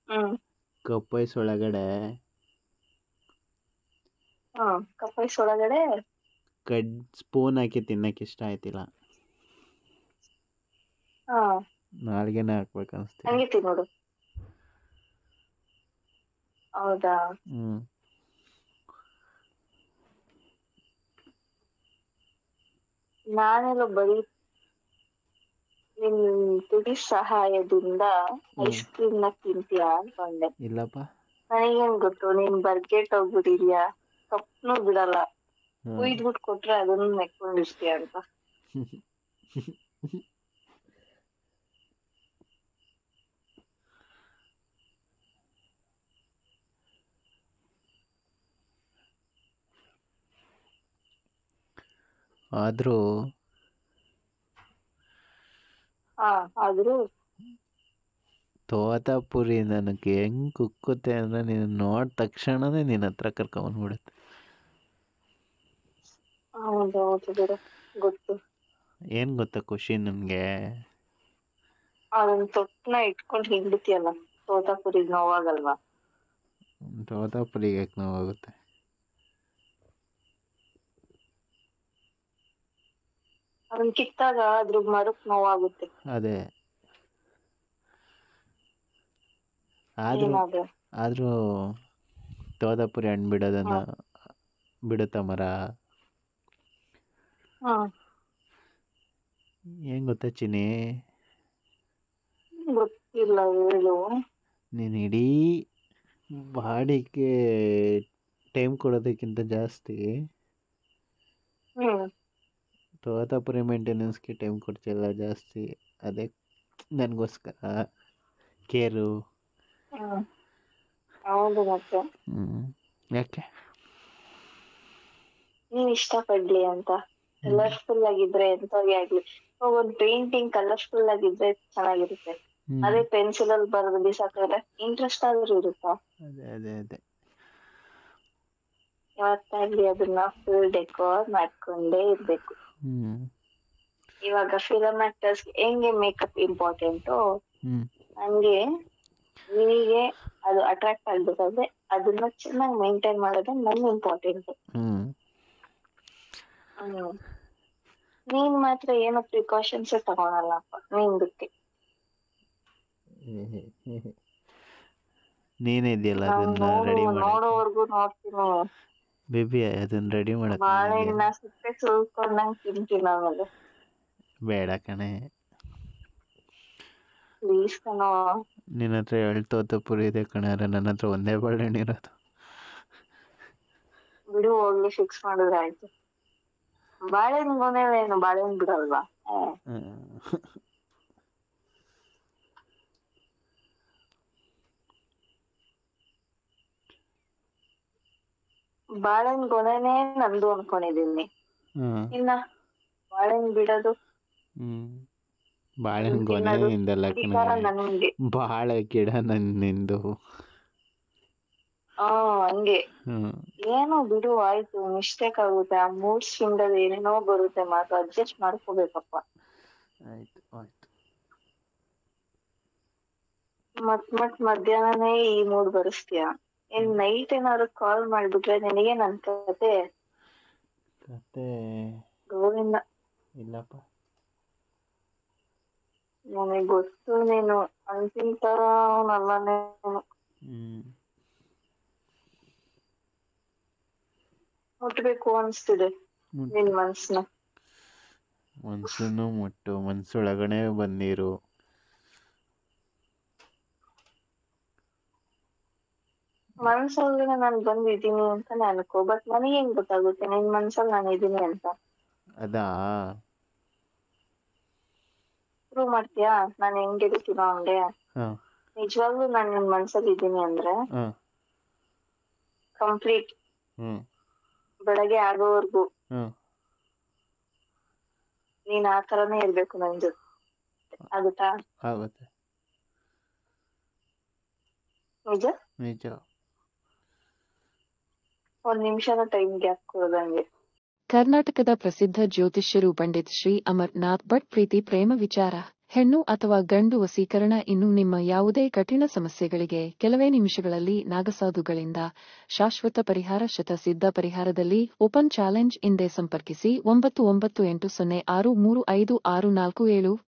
ಹ್ಮ್ cup ice ಒಳಗಡೆ cup ice ಒಳಗಡೆ spoon ಹಾಕಿ ತಿನ್ನಕ್ಕೆ ಇಷ್ಟ ಆಯ್ತಿಲ್ಲ, ಹಾ ನಾಲ್ಗೆನೆ ಹಾಕ್ಬೇಕು ಅನಿಸ್ತಿದೆ. ಹಂಗೆ ತಿನ್ನೋದು. ಹೌದಾ? ಹ್ಮ್ ನಾನೆಲ್ಲ ಬರೀ ನಿನ್ ತುಟಿ ಸಹಾಯದಿಂದ ಐಸ್ ಕ್ರೀಮ್ ನ ತಿಂತೀಯಾ ಅನ್ಕೊಂಡೆ. ಇಲ್ಲಪ್ಪ. ನನಗೇನ್ ಗೊತ್ತು ನೀನ್ ಬರ್ಗೆಟ್ ಹೋಗ್ಬಿಟ್ಟಿದ್ಯಾ, ಕಪ್ನು ಬಿಡಲ್ಲ, ಹ್ಮ್. ಕುಯ್ದ್ಬಿಟ್ಟು ಕೊಟ್ರೆ ಅದನ್ನು ನೆಕ್ಕೊಂಡಿರ್ತೀಯ ಅಂತ. ಆದ್ರೂ ಆದ್ರೂ ತೋತಾಪುರಿ ನನಗೆ ಹೆಂಗ್ ಕುಕ್ಕುತ್ತೆ ಅಂದ್ರೆ ನೀನು ನೋಡಿದ ತಕ್ಷಣನೇ ನಿನ್ನ ಹತ್ರ ಕರ್ಕೊಂಡ್ಬಿಡುತ್ತೆ. ಹೌದೌದು ಬಿಡು, ಗೊತ್ತು. ಏನ್ ಗೊತ್ತಾ ಖುಷಿ ನನ್ಗೆ? ಅದನ್ನ ತೊಟ್ನ ಇಟ್ಕೊಂಡು ಹಿಂಡ್ತಿಯಲ್ಲ, ತೋತಾಪುರಿ ನೋವಾಗಲ್ವಾ? ತೋತಾಪುರಿಗೆ ಯಾಕೆ ನೋವಾಗುತ್ತೆ? ಅದನ್ನ ಕಿತ್ತಾಗ ಅದ್ರ ಮರಕ್ ನೋವಾಗುತ್ತೆ. ಅದೇ. ಆದ್ರೂ ಏನಾದ್ರು ಆದ್ರೂ ತೋತಾಪುರಿ ಹಣ್ಣು ಬಿಡೋದನ್ನ ಬಿಡುತ್ತ ಮರ? ಏನ್ ಗೊತ್ತಾ ಚಿನಿ, ಗೊತ್ತಿಲ್ಲ, ಹೇಳು. ನೀನು ಇಡೀ ಬಾಡಿಗೆ ಟೈಮ್ ಕೊಡೋದಕ್ಕಿಂತ ಜಾಸ್ತಿ ತೋತಾಪುರಿ ಮೇಂಟೆನೆನ್ಸ್ಗೆ ಟೈಮ್ ಕೊಡ್ತಿಲ್ಲ ಜಾಸ್ತಿ. ಅದೇ ನನಗೋಸ್ಕರ ಕೇರು. ಹೌದು ಮತ್ತೆ. ಯಾಕೆ? ನೀನ್ ಇಷ್ಟಪಡ್ಲಿ ಅಂತ. ಕಲರ್ಫುಲ್ ಆಗಿದ್ರೆ ಎಂತವ್ರಿಗೆ ಆಗ್ಲಿ, ಒಂದ್ ಪೇಂಟಿಂಗ್ ಕಲರ್ಫುಲ್ ಆಗಿದ್ರೆ ಚೆನ್ನಾಗಿರುತ್ತೆ. ಅದೇ ಪೆನ್ಸಿಲ್ ಅಲ್ಲಿ ಬರೆದು ಬಿಸಾಕಿದ್ರೆ ಇಂಟ್ರೆಸ್ಟ್ ಆದ್ರೂ ಇರುತ್ತಾ? ಅದೇ ಅದೇ ಅದೇ. ಯಾವತ್ತಾಗ್ಲಿ ಅದನ್ನ ಫುಲ್ ಡೆಕೋರ್ ಮಾಡ್ಕೊಂಡೇ ಇರ್ಬೇಕು. ಇವಾಗ ಫಿಲಮ್ ಆಕ್ಟರ್ಸ್ ಹೆಂಗೆ ಮೇಕಪ್ ಇಂಪಾರ್ಟೆಂಟು, ಹಂಗೆ ನಿನಗೆ ಅದು ಅಟ್ರಾಕ್ಟ್ ಆಗ್ಬೇಕಾದ್ರೆ ಅದನ್ನ ಚೆನ್ನಾಗಿ ಮೇಂಟೈನ್ ಮಾಡೋದು ನನ್ಗೆ ಇಂಪಾರ್ಟೆಂಟ್. ನೀನ್ ಮಾತ್ರ ಏನೋ ಪ್ರಿಕಾಷನ್ಸ್ ತಗೊಳಲ್ಲಪ್ಪ ನಿಂದಕ್ಕೆ. ನೀನೇ ಇದೆಯಲ್ಲ ಅದನ್ನ ರೆಡಿ ಮಾಡಿ ನೋಡೋವರ್ಗು ನೋಡ್ತೀನಿ. ಬೇಬಿ ಅದನ್ನ ರೆಡಿ ಮಾಡಕ್ ಬಾಳೆಹಣ್ಣ ಸಿಪ್ಪೆ ಸುಲ್ಕೊಂಡಂಗ್ ತಿಂತೀನಿ ಆಮೇಲೆ. ಬೇಡ ಕಣೆ, ಪ್ಲೀಸ್ ಕಣೋ. ನಿನ್ನ ಹತ್ರ 2 ತೋತಾಪುರಿ ಇದೆ ಕಣೆ, ನನ್ನ ಹತ್ರ ಒಂದೇ ಬಾಳೆಹಣ್ಣು ಇರೋದು. ಬಿಡು ಹೋಗ್ಲಿ, ಫಿಕ್ಸ್ ಮಾಡಿದ್ರೆ ಆಯ್ತು. ಬಾಳೆಹಣ್ಣು ಬಾಳೆಹಣ್ಣು ಬಿಡಲ್ವಾ? ಬಾಳೆಹಣ್ಣು ಗೊನೆನೇ ನಂದು ಅನ್ಕೊಂಡಿದೀನಿ. ಇನ್ನ ಬಾಳೆಹಣ್ಣು ಬಿಡೋದು, ಬಾಳೆಹಣ್ಣು ಗೊನೆ ನಿಂದಲ್ಲ ಕಣೆ, ಬಾಳೆ ಗಿಡ ನಿಂದು. ಹಂಗೆ. ಏನೋ ಬಿಡು, ಆಯ್ತು, ಮಿಸ್ಟೇಕ್ ಆಗುತ್ತೆ. ಆ ಮೂಡ್ ಸ್ವಿಂಗ್ ಅಲ್ಲಿ ಏನೇನೋ ಬರುತ್ತೆ, ಮಾತ್ರ ಅಡ್ಜಸ್ಟ್ ಮಾಡ್ಕೋಬೇಕಪ್ಪ. ಆಯ್ತು ಆಯ್ತು. ಮತ್ ಮಧ್ಯಾಹ್ನನೇ ಈ ಮೂಡ್ ಬರಿಸ್ತೀಯ. ಏನ್ ನೈಟ್ ಏನಾದ್ರು ಕಾಲ್ ಮಾಡ್ಬಿಟ್ರೆ ನಿನಗೆ ನನ್ ಕತೆ ಗೋವಿಂದ. ಇಲ್ಲಪ್ಪ, ನನಗೆ ಗೊತ್ತು ನೀನು ಅಂತಿಂತರ ನಲ್ಲನೇ. ಮುಟ್ಬೇಕು ಅನ್ಸ್ತಿದೆ ನಿನ್ ಮನ್ಸನ್ನು ಮುಟ್ಟು, ಮನ್ಸೊಳಗಡೆ ಬಂದಿರು. ಮನ್ಸೊಳಗಡೆ ನಾನು ಬಂದಿದ್ದೀನಿ ಅಂತ ಅನ್ಕೋ, ಬಟ್ ನನಗೆ ಹೆಂಗ್ ಗೊತ್ತಾಗುತ್ತೆ ನಿನ್ ಮನ್ಸಲ್ಲಿ ನಾನು ಇದೀನಿ ಅಂತ? ಅದಾ ಪ್ರೂವ್ ಮಾಡ್ತೀಯಾ ನಾನು ಹೆಂಗಿರ್ತೀನೋ ಹಂಗೆ? ನಿಜವಾಗ್ಲೂ ನಾನು ನಿನ್ ಮನ್ಸಲ್ಲಿ ಇದ್ದೀನಿ ಅಂದ್ರೆ ಕಂಪ್ಲೀಟ್ ಬೆಳಗ್ಗೆ ಆಗೋವರ್ಗು ನೀನ್ ಆ ತರನೇ ಇರ್ಬೇಕು ನನ್ ಜೊತೆ. ಆಗುತ್ತಾ? ಆಗುತ್ತೆ. ನಿಜ ನಿಜ. 1 ನಿಮಿಷನೂ ಟೈಮ್ ಗ್ಯಾಪ್ ಕೊಡೋದಂಗೆ. ಕರ್ನಾಟಕದ ಪ್ರಸಿದ್ಧ ಜ್ಯೋತಿಷ್ಯರು ಪಂಡಿತ್ ಶ್ರೀ ಅಮರ್ನಾಥ್ ಭಟ್ ಪ್ರೀತಿ ಪ್ರೇಮ ವಿಚಾರ ಹೆಣ್ಣು ಅಥವಾ ಗಂಡು ವಶೀಕರಣ ಇನ್ನು ನಿಮ್ಮ ಯಾವುದೇ ಕಠಿಣ ಸಮಸ್ಯೆಗಳಿಗೆ ಕೆಲವೇ ನಿಮಿಷಗಳಲ್ಲಿ ನಾಗಸಾಧುಗಳಿಂದ ಶಾಶ್ವತ ಪರಿಹಾರ. ಶತಸಿದ್ಧ ಪರಿಹಾರದಲ್ಲಿ ಓಪನ್ ಚಾಲೆಂಜ್. ಹಿಂದೆ ಸಂಪರ್ಕಿಸಿ 9980635647.